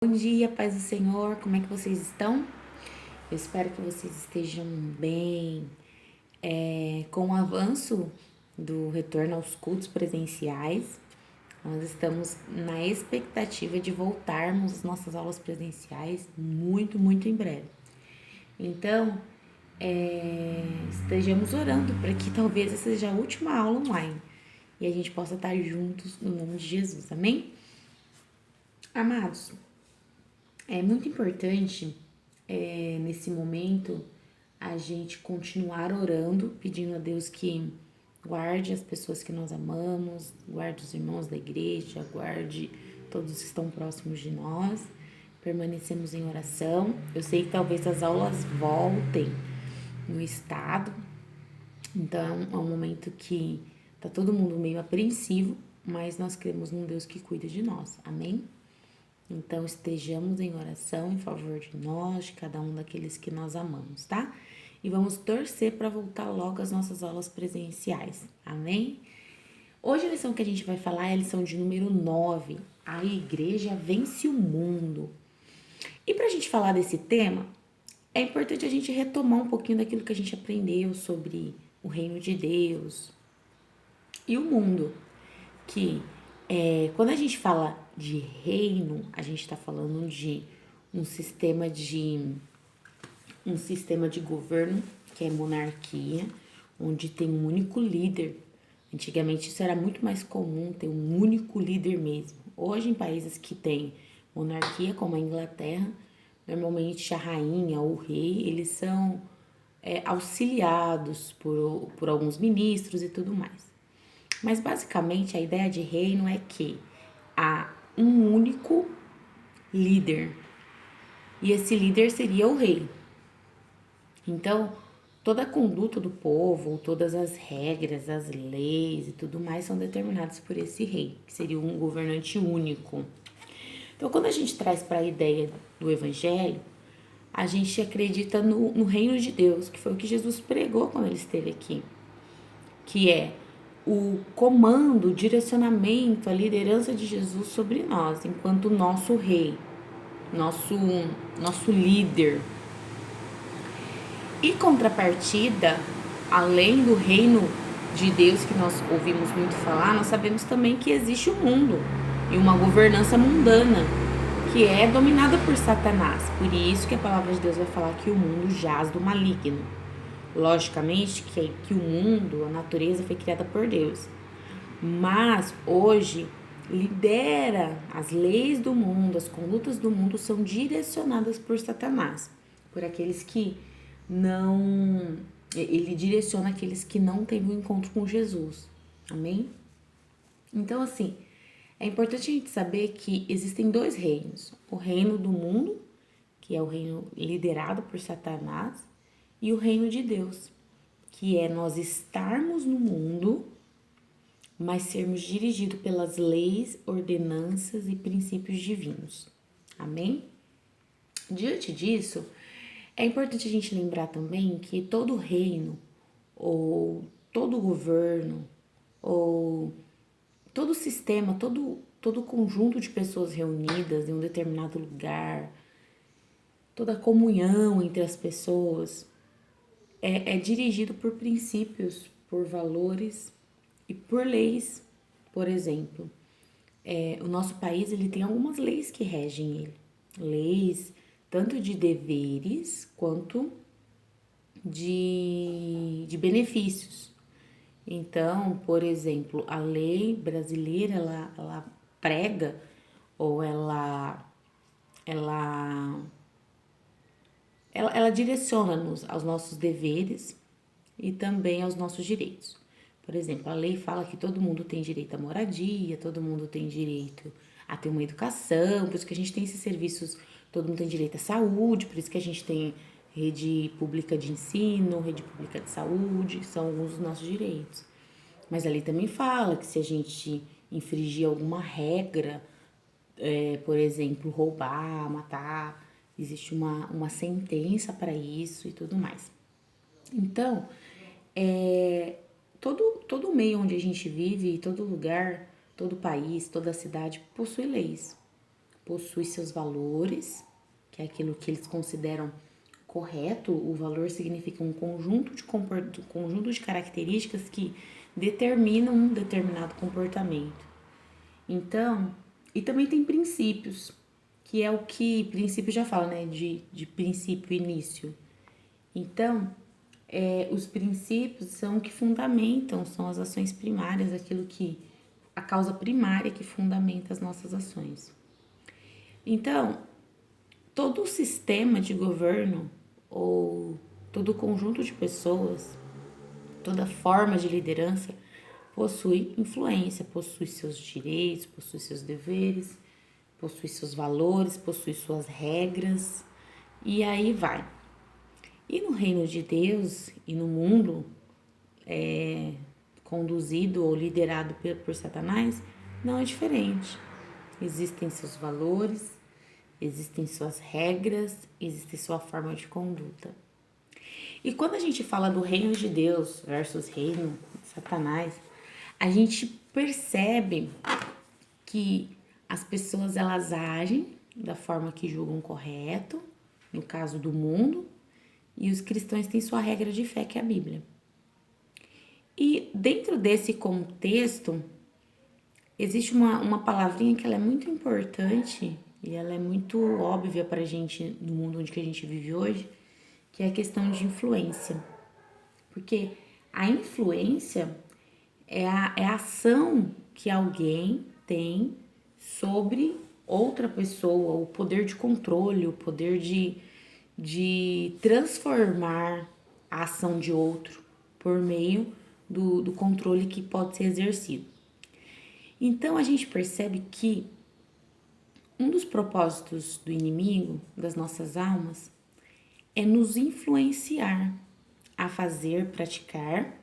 Bom dia, paz do Senhor, como é que vocês estão? Eu espero que vocês estejam bem. Com o avanço do retorno aos cultos presenciais, nós estamos na expectativa de voltarmos às nossas aulas presenciais muito em breve. Então, estejamos orando para que talvez essa seja a última aula online e a gente possa estar juntos no nome de Jesus, amém? Amados, é muito importante nesse momento a gente continuar orando, pedindo a Deus que guarde as pessoas que nós amamos, guarde os irmãos da igreja, guarde todos que estão próximos de nós. Permanecemos em oração. Eu sei que talvez as aulas voltem no estado, então é um momento que tá todo mundo meio apreensivo, mas nós cremos num Deus que cuida de nós. Amém? Então, estejamos em oração em favor de nós, de cada um daqueles que nós amamos, tá? E vamos torcer para voltar logo às nossas aulas presenciais, amém? Hoje a lição que a gente vai falar é a lição de número 9. A igreja vence o mundo. E para a gente falar desse tema, é importante a gente retomar um pouquinho daquilo que a gente aprendeu sobre o reino de Deus e o mundo, que quando a gente fala de reino, a gente está falando de um sistema de um sistema de governo que é monarquia, onde tem um único líder. Antigamente isso era muito mais comum, ter um único líder mesmo. Hoje em países que tem monarquia, como a Inglaterra, normalmente a rainha ou o rei, eles são auxiliados por alguns ministros e tudo mais. Mas basicamente a ideia de reino é que há um único líder e esse líder seria o rei. Então, toda a conduta do povo, todas as regras, as leis e tudo mais são determinadas por esse rei, que seria um governante único. Então, quando a gente traz para a ideia do evangelho, a gente acredita no reino de Deus, que foi o que Jesus pregou quando ele esteve aqui, que é o comando, o direcionamento, a liderança de Jesus sobre nós, enquanto nosso rei, nosso líder. E contrapartida, além do reino de Deus que nós ouvimos muito falar, nós sabemos também que existe o mundo e uma governança mundana que é dominada por Satanás. Por isso que a palavra de Deus vai falar que o mundo jaz do maligno. Logicamente que o mundo, a natureza foi criada por Deus. Mas hoje lidera as leis do mundo, as condutas do mundo são direcionadas por Satanás, por aqueles que não, ele direciona aqueles que não têm um encontro com Jesus. Amém? Então, assim, é importante a gente saber que existem dois reinos: o reino do mundo, que é o reino liderado por Satanás, e o reino de Deus, que é nós estarmos no mundo, mas sermos dirigidos pelas leis, ordenanças e princípios divinos. Amém? Diante disso, é importante a gente lembrar também que todo reino, ou todo governo, ou todo sistema, todo conjunto de pessoas reunidas em um determinado lugar, toda a comunhão entre as pessoas, é dirigido por princípios, por valores e por leis. Por exemplo, o nosso país ele tem algumas leis que regem ele. Leis tanto de deveres quanto de benefícios. Então, por exemplo, a lei brasileira, ela prega ou ela, ela direciona-nos aos nossos deveres e também aos nossos direitos. Por exemplo, a lei fala que todo mundo tem direito à moradia, todo mundo tem direito a ter uma educação, por isso que a gente tem esses serviços, todo mundo tem direito à saúde, por isso que a gente tem rede pública de ensino, rede pública de saúde, são alguns dos nossos direitos. Mas a lei também fala que se a gente infringir alguma regra, por exemplo, roubar, matar, existe uma sentença para isso e tudo mais. Então, todo meio onde a gente vive, todo lugar, todo país, toda cidade possui leis. possui seus valores, que é aquilo que eles consideram correto. O valor significa um conjunto de características que determinam um determinado comportamento. Então, e também tem princípios, que é o que princípio já fala, né, de princípio início. Então, os princípios são o que fundamentam, são as ações primárias, a causa primária que fundamenta as nossas ações. Então, todo o sistema de governo ou todo o conjunto de pessoas, toda forma de liderança possui influência, possui seus direitos, possui seus deveres, possui seus valores, possui suas regras e aí vai. E no reino de Deus e no mundo conduzido ou liderado por Satanás, não é diferente. Existem seus valores, existem suas regras, existe sua forma de conduta. E quando a gente fala do reino de Deus versus reino de Satanás, a gente percebe que as pessoas elas agem da forma que julgam correto, no caso do mundo, e os cristãos têm sua regra de fé, que é a Bíblia. E dentro desse contexto, existe uma palavrinha que ela é muito importante e ela é muito óbvia para a gente no mundo onde que a gente vive hoje, que é a questão de influência. Porque a influência é a ação que alguém tem sobre outra pessoa, o poder de controle, o poder de transformar a ação de outro por meio do controle que pode ser exercido. Então a gente percebe que um dos propósitos do inimigo, das nossas almas, é nos influenciar a fazer, praticar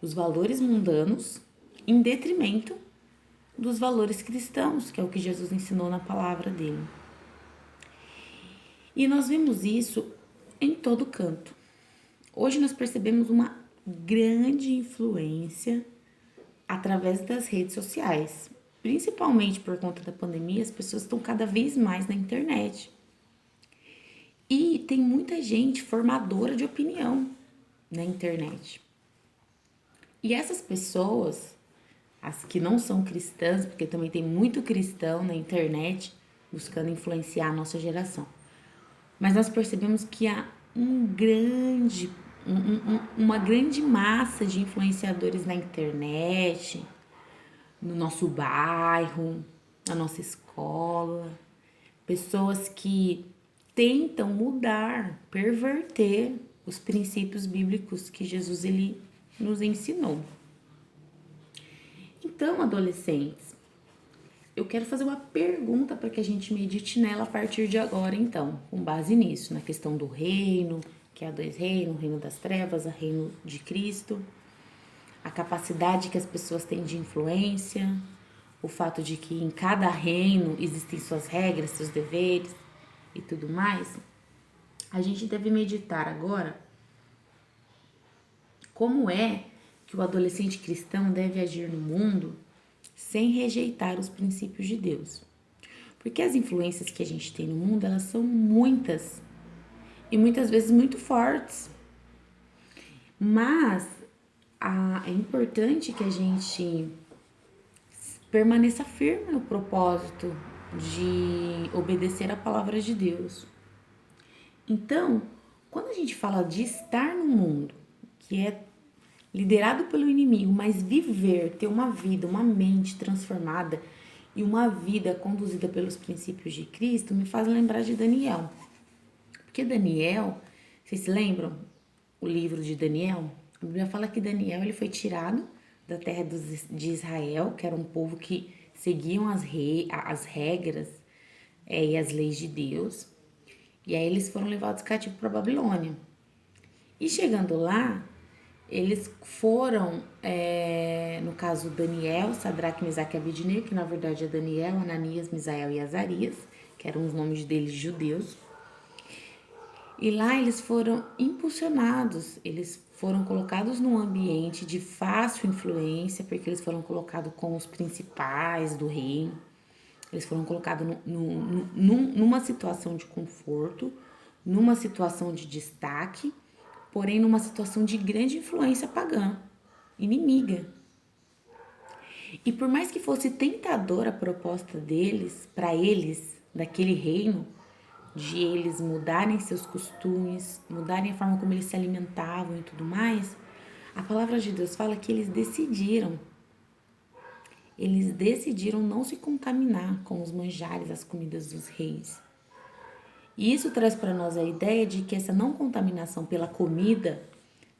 os valores mundanos em detrimento dos valores cristãos, que é o que Jesus ensinou na palavra dele. E nós vemos isso em todo canto. Hoje nós percebemos uma grande influência através das redes sociais. Principalmente por conta da pandemia, as pessoas estão cada vez mais na internet. E tem muita gente formadora de opinião na internet. E essas pessoas, as que não são cristãs, porque também tem muito cristão na internet buscando influenciar a nossa geração. Mas nós percebemos que há uma grande massa de influenciadores na internet, no nosso bairro, na nossa escola, pessoas que tentam mudar, perverter os princípios bíblicos que Jesus ele nos ensinou. Então, adolescentes, eu quero fazer uma pergunta para que a gente medite nela a partir de agora, então, com base nisso, na questão do reino, que há dois reinos, o reino das trevas, o reino de Cristo, a capacidade que as pessoas têm de influência, o fato de que em cada reino existem suas regras, seus deveres e tudo mais. A gente deve meditar agora como é que o adolescente cristão deve agir no mundo sem rejeitar os princípios de Deus. Porque as influências que a gente tem no mundo, elas são muitas e muitas vezes muito fortes. Mas é importante que a gente permaneça firme no propósito de obedecer a palavra de Deus. Então, quando a gente fala de estar no mundo, que é liderado pelo inimigo, mas viver, ter uma vida, uma mente transformada e uma vida conduzida pelos princípios de Cristo, me faz lembrar de Daniel. Porque Daniel, vocês se lembram? O livro de Daniel? A Bíblia fala que Daniel ele foi tirado da terra de Israel, que era um povo que seguiam as regras e as leis de Deus. E aí eles foram levados cativos para a Babilônia. E chegando lá, eles foram, no caso Daniel, Sadraque, Mesaque e Abednego, que na verdade é Daniel, Ananias, Misael e Azarias, que eram os nomes deles judeus. E lá eles foram impulsionados, eles foram colocados num ambiente de fácil influência, porque eles foram colocados com os principais do reino. Eles foram colocados numa situação de conforto, numa situação de destaque, porém numa situação de grande influência pagã, inimiga. E por mais que fosse tentadora a proposta deles, para eles, daquele reino, de eles mudarem seus costumes, mudarem a forma como eles se alimentavam e tudo mais, a palavra de Deus fala que eles decidiram não se contaminar com os manjares, as comidas dos reis. E isso traz para nós a ideia de que essa não contaminação pela comida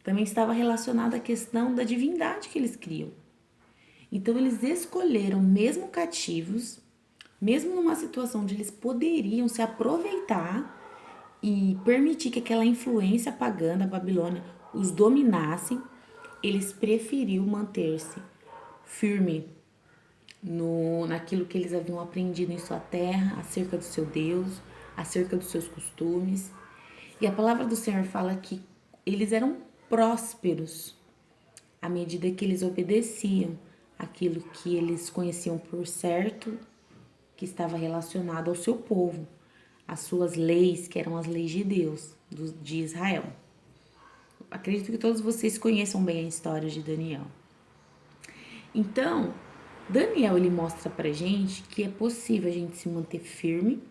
também estava relacionada à questão da divindade que eles criam. Então eles escolheram, mesmo cativos, mesmo numa situação onde eles poderiam se aproveitar e permitir que aquela influência pagã da Babilônia os dominasse, eles preferiram manter-se firme naquilo que eles haviam aprendido em sua terra, acerca do seu Deus, acerca dos seus costumes. E a palavra do Senhor fala que eles eram prósperos à medida que eles obedeciam aquilo que eles conheciam por certo, que estava relacionado ao seu povo, às suas leis, que eram as leis de Deus, de Israel. Acredito que todos vocês conheçam bem a história de Daniel. Então, Daniel, ele mostra pra gente que é possível a gente se manter firme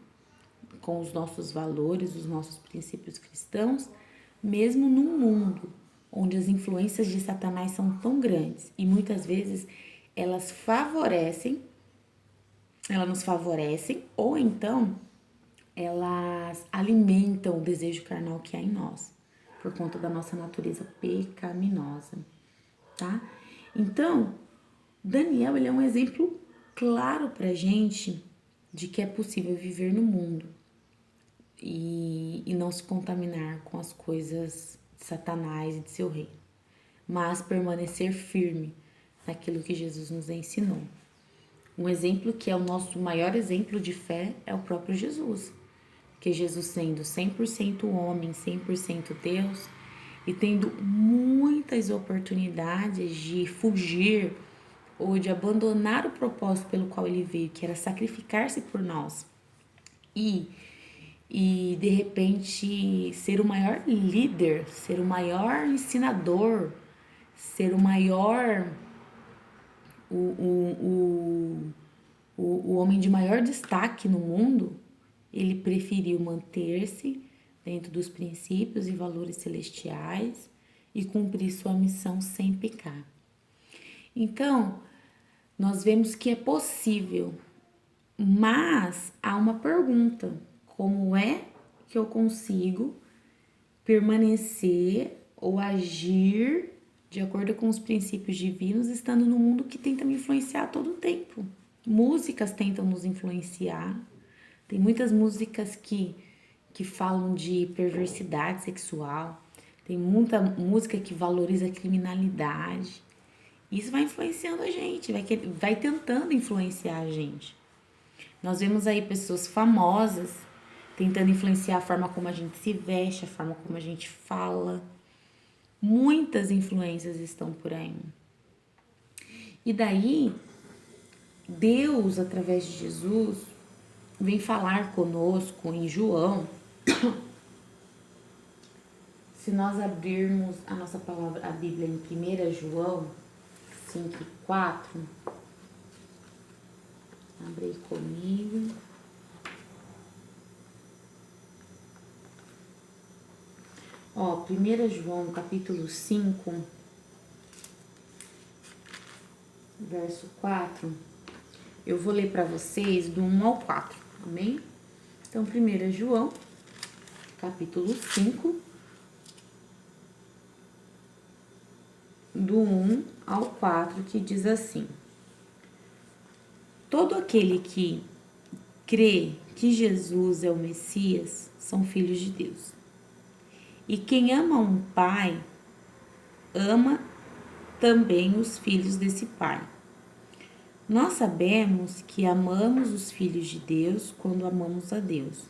com os nossos valores, os nossos princípios cristãos, mesmo num mundo onde as influências de Satanás são tão grandes e muitas vezes elas nos favorecem ou então elas alimentam o desejo carnal que há em nós, por conta da nossa natureza pecaminosa, tá? Então, Daniel, ele é um exemplo claro pra gente de que é possível viver no mundo e não se contaminar com as coisas de Satanás e de seu reino, mas permanecer firme naquilo que Jesus nos ensinou. Um exemplo que é o nosso maior exemplo de fé é o próprio Jesus, porque Jesus, sendo 100% homem, 100% Deus, e tendo muitas oportunidades de fugir ou de abandonar o propósito pelo qual ele veio, que era sacrificar-se por nós, e de repente ser o maior líder, ser o maior ensinador, ser o maior, o homem de maior destaque no mundo, ele preferiu manter-se dentro dos princípios e valores celestiais e cumprir sua missão sem pecar. Então, nós vemos que é possível, mas há uma pergunta: como é que eu consigo permanecer ou agir de acordo com os princípios divinos, estando no mundo que tenta me influenciar todo o tempo? Músicas tentam nos influenciar, tem muitas músicas que falam de perversidade sexual, tem muita música que valoriza a criminalidade. Isso vai influenciando a gente, vai tentando influenciar a gente. Nós vemos aí pessoas famosas tentando influenciar a forma como a gente se veste, a forma como a gente fala. Muitas influências estão por aí. E daí, Deus, através de Jesus, vem falar conosco em João. Se nós abrirmos a nossa palavra, a Bíblia, em 1 João 5:4, abre aí comigo. Ó, 1 João capítulo 5, verso 4, eu vou ler para vocês do 1 ao 4, amém? Então, 1 João capítulo 5, do 1 ao 4, que diz assim: todo aquele que crê que Jesus é o Messias são filhos de Deus. E quem ama um pai, ama também os filhos desse pai. Nós sabemos que amamos os filhos de Deus quando amamos a Deus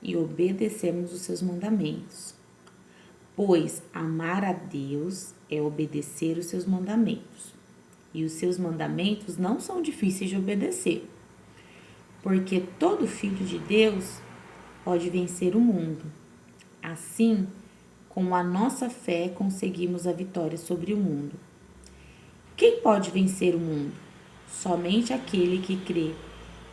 e obedecemos os seus mandamentos. Pois amar a Deus é obedecer os seus mandamentos. E os seus mandamentos não são difíceis de obedecer. porque todo filho de Deus pode vencer o mundo. Assim, com a nossa fé, conseguimos a vitória sobre o mundo. Quem pode vencer o mundo? Somente aquele que crê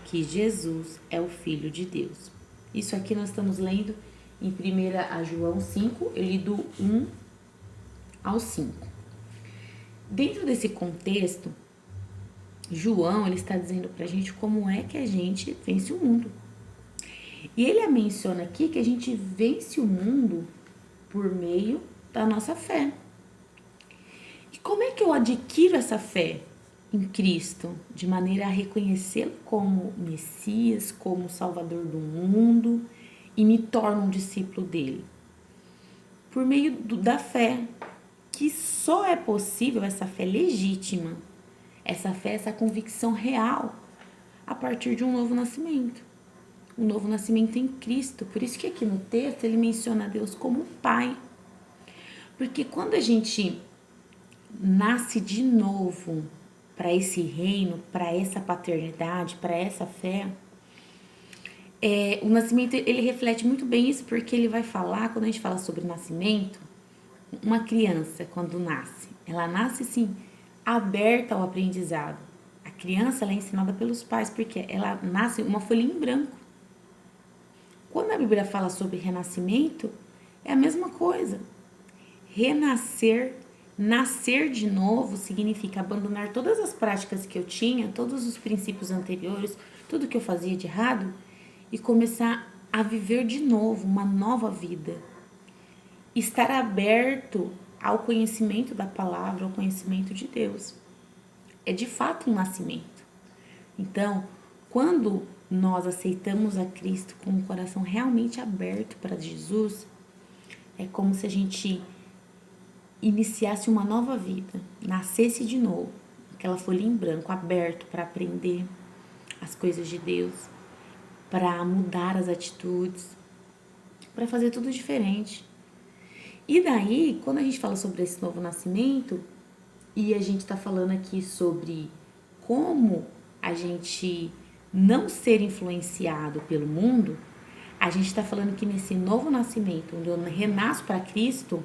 que Jesus é o Filho de Deus. Isso aqui nós estamos lendo em 1 João 5, eu li do 1 ao 5. Dentro desse contexto, João ele está dizendo para a gente como é que a gente vence o mundo. E ele menciona aqui que a gente vence o mundo por meio da nossa fé. E como é que eu adquiro essa fé em Cristo? De maneira a reconhecê-lo como Messias, como Salvador do mundo e me torno um discípulo dele. Por meio da fé, que só é possível essa fé legítima, essa fé, essa convicção real, a partir de um novo nascimento. Um novo nascimento em Cristo. Por isso que aqui no texto ele menciona Deus como Pai. Porque quando a gente nasce de novo para esse reino, para essa paternidade, para essa fé, o nascimento ele reflete muito bem isso, porque ele vai falar, quando a gente fala sobre nascimento, uma criança quando nasce, ela nasce sim aberta ao aprendizado. A criança ela é ensinada pelos pais, porque ela nasce uma folhinha em branco. Quando a Bíblia fala sobre renascimento, é a mesma coisa. Renascer, nascer de novo, significa abandonar todas as práticas que eu tinha, todos os princípios anteriores, tudo que eu fazia de errado, e começar a viver de novo uma nova vida. Estar aberto ao conhecimento da palavra, ao conhecimento de Deus. É de fato um nascimento. Então, quando nós aceitamos a Cristo com o coração realmente aberto para Jesus, é como se a gente iniciasse uma nova vida, nascesse de novo, aquela folha em branco, aberto para aprender as coisas de Deus, para mudar as atitudes, para fazer tudo diferente. E daí, quando a gente fala sobre esse novo nascimento, e a gente está falando aqui sobre como a gente não ser influenciado pelo mundo, a gente está falando que nesse novo nascimento, onde eu renasço para Cristo,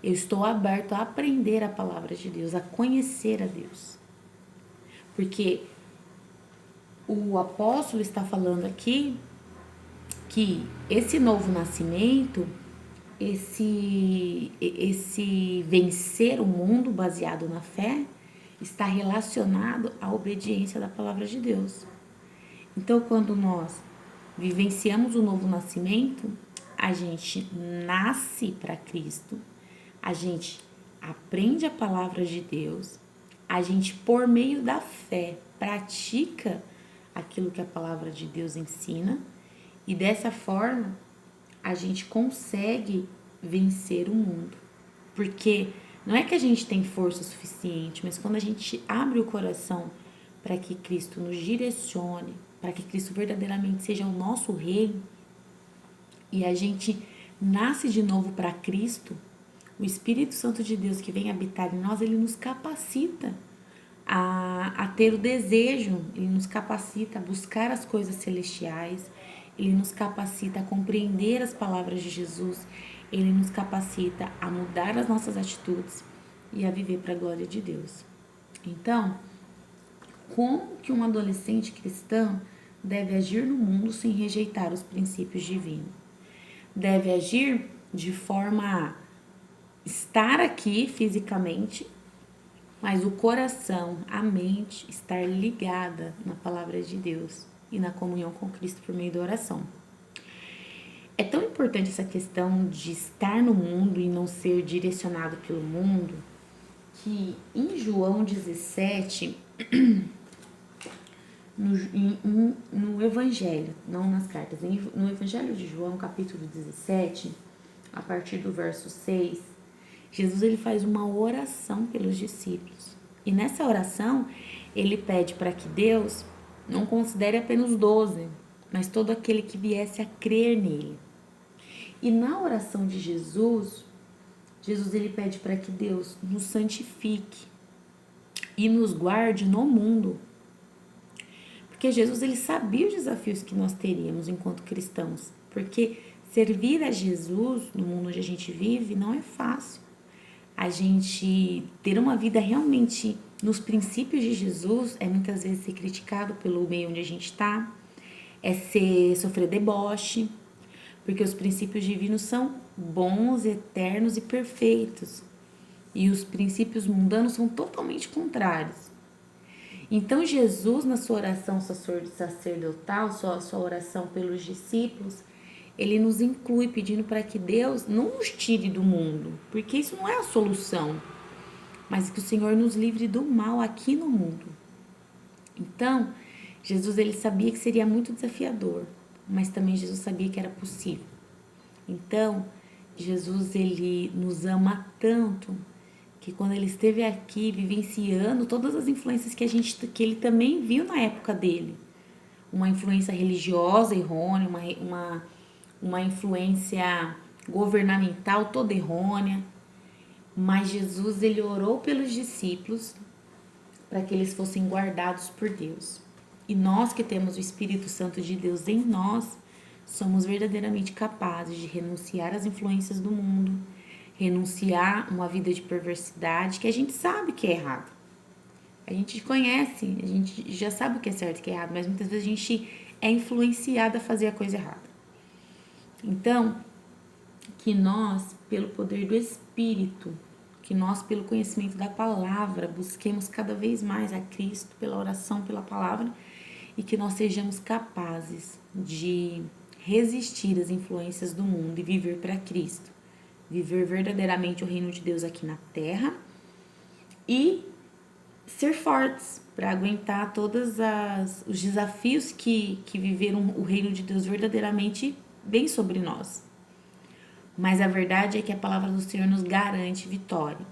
eu estou aberto a aprender a palavra de Deus, a conhecer a Deus. Porque o apóstolo está falando aqui que esse novo nascimento, esse vencer o mundo baseado na fé, está relacionado à obediência da palavra de Deus. Então, quando nós vivenciamos o novo nascimento, a gente nasce para Cristo, a gente aprende a palavra de Deus, a gente, por meio da fé, pratica aquilo que a palavra de Deus ensina, e dessa forma a gente consegue vencer o mundo. Porque não é que a gente tem força suficiente, mas quando a gente abre o coração para que Cristo nos direcione, para que Cristo verdadeiramente seja o nosso rei, e a gente nasce de novo para Cristo, o Espírito Santo de Deus que vem habitar em nós, ele nos capacita a ter o desejo, ele nos capacita a buscar as coisas celestiais, ele nos capacita a compreender as palavras de Jesus, ele nos capacita a mudar as nossas atitudes e a viver para a glória de Deus. Então, como que um adolescente cristão deve agir no mundo sem rejeitar os princípios divinos? Deve agir de forma a estar aqui fisicamente, mas o coração, a mente, estar ligada na palavra de Deus e na comunhão com Cristo por meio da oração. É tão importante essa questão de estar no mundo e não ser direcionado pelo mundo, que em João 17, no Evangelho, não nas cartas, no Evangelho de João, capítulo 17, a partir do verso 6, Jesus ele faz uma oração pelos discípulos. E nessa oração, ele pede para que Deus não considere apenas 12, mas todo aquele que viesse a crer nele. E na oração de Jesus ele pede para que Deus nos santifique e nos guarde no mundo. Porque Jesus, ele sabia os desafios que nós teríamos enquanto cristãos. Porque servir a Jesus no mundo onde a gente vive não é fácil. A gente ter uma vida realmente nos princípios de Jesus é muitas vezes ser criticado pelo meio onde a gente está, sofrer deboche, porque os princípios divinos são bons, eternos e perfeitos. E os princípios mundanos são totalmente contrários. Então Jesus, na sua oração sacerdotal, sua oração pelos discípulos, ele nos inclui pedindo para que Deus não nos tire do mundo, porque isso não é a solução, mas que o Senhor nos livre do mal aqui no mundo. Então, Jesus, ele sabia que seria muito desafiador, mas também Jesus sabia que era possível. Então, Jesus, ele nos ama tanto que quando ele esteve aqui vivenciando todas as influências que ele também viu na época dele, uma influência religiosa errônea, uma influência governamental toda errônea, mas Jesus, ele orou pelos discípulos para que eles fossem guardados por Deus. E nós que temos o Espírito Santo de Deus em nós, somos verdadeiramente capazes de renunciar às influências do mundo, renunciar a uma vida de perversidade que a gente sabe que é errado. A gente conhece, a gente já sabe o que é certo e o que é errado, mas muitas vezes a gente é influenciada a fazer a coisa errada. Então, que nós, pelo poder do Espírito, que nós, pelo conhecimento da palavra, busquemos cada vez mais a Cristo pela oração, pela palavra, e que nós sejamos capazes de resistir às influências do mundo e viver para Cristo. Viver verdadeiramente o reino de Deus aqui na terra e ser fortes para aguentar todos os desafios que viveram o reino de Deus verdadeiramente bem sobre nós. Mas a verdade é que a palavra do Senhor nos garante vitória.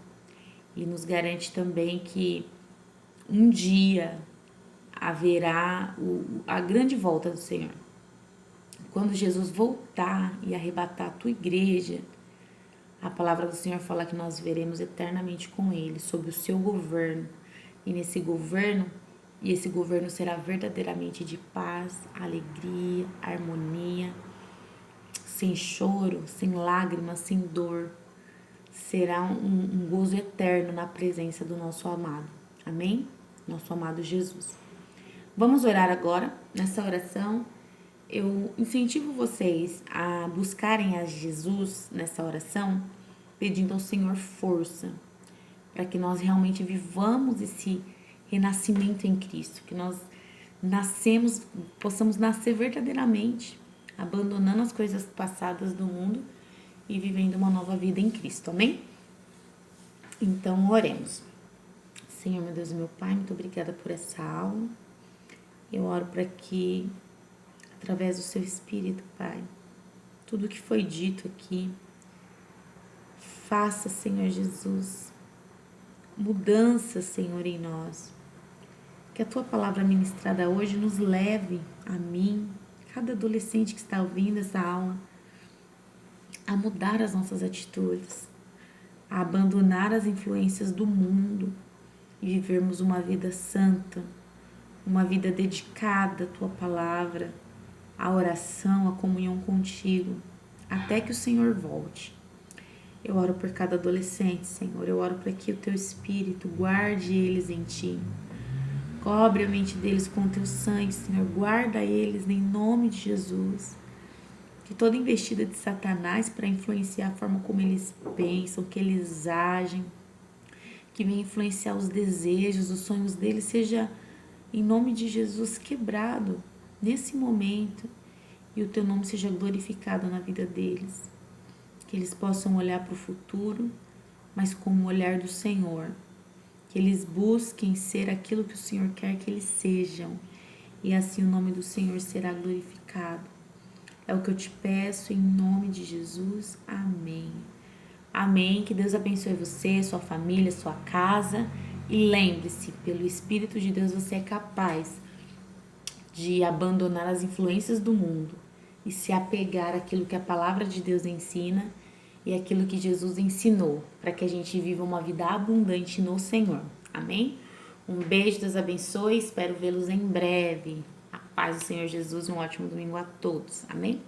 E nos garante também que um dia haverá a grande volta do Senhor. Quando Jesus voltar e arrebatar a tua igreja, a palavra do Senhor fala que nós veremos eternamente com Ele, sob o seu governo. E esse governo será verdadeiramente de paz, alegria, harmonia, sem choro, sem lágrimas, sem dor. Será um gozo eterno na presença do nosso amado. Amém? Nosso amado Jesus. Vamos orar agora. Nessa oração, eu incentivo vocês a buscarem a Jesus nessa oração, pedindo ao Senhor força, para que nós realmente vivamos esse renascimento em Cristo, que nós possamos nascer verdadeiramente, abandonando as coisas passadas do mundo e vivendo uma nova vida em Cristo, amém? Então, oremos. Senhor, meu Deus e meu Pai, muito obrigada por essa aula. Eu oro para que, através do seu Espírito, Pai, tudo que foi dito aqui, faça, Senhor Jesus, mudança, Senhor, em nós. Que a tua palavra ministrada hoje nos leve a mim, cada adolescente que está ouvindo essa aula, a mudar as nossas atitudes, a abandonar as influências do mundo e vivermos uma vida santa, uma vida dedicada à tua palavra, à oração, à comunhão contigo, até que o Senhor volte. Eu oro por cada adolescente, Senhor. Eu oro para que o teu Espírito guarde eles em ti. Cobre a mente deles com o teu sangue, Senhor. Guarda eles em nome de Jesus. Que toda investida de Satanás para influenciar a forma como eles pensam, que eles agem, que venha influenciar os desejos, os sonhos deles, seja, em nome de Jesus, quebrado nesse momento e o teu nome seja glorificado na vida deles. Que eles possam olhar para o futuro, mas com o olhar do Senhor. Que eles busquem ser aquilo que o Senhor quer que eles sejam. E assim o nome do Senhor será glorificado. É o que eu te peço em nome de Jesus. Amém. Amém. Que Deus abençoe você, sua família, sua casa. E lembre-se, pelo Espírito de Deus você é capaz de abandonar as influências do mundo e se apegar àquilo que a palavra de Deus ensina e aquilo que Jesus ensinou, para que a gente viva uma vida abundante no Senhor. Amém? Um beijo, Deus abençoe, espero vê-los em breve. paz do Senhor Jesus e um ótimo domingo a todos. Amém?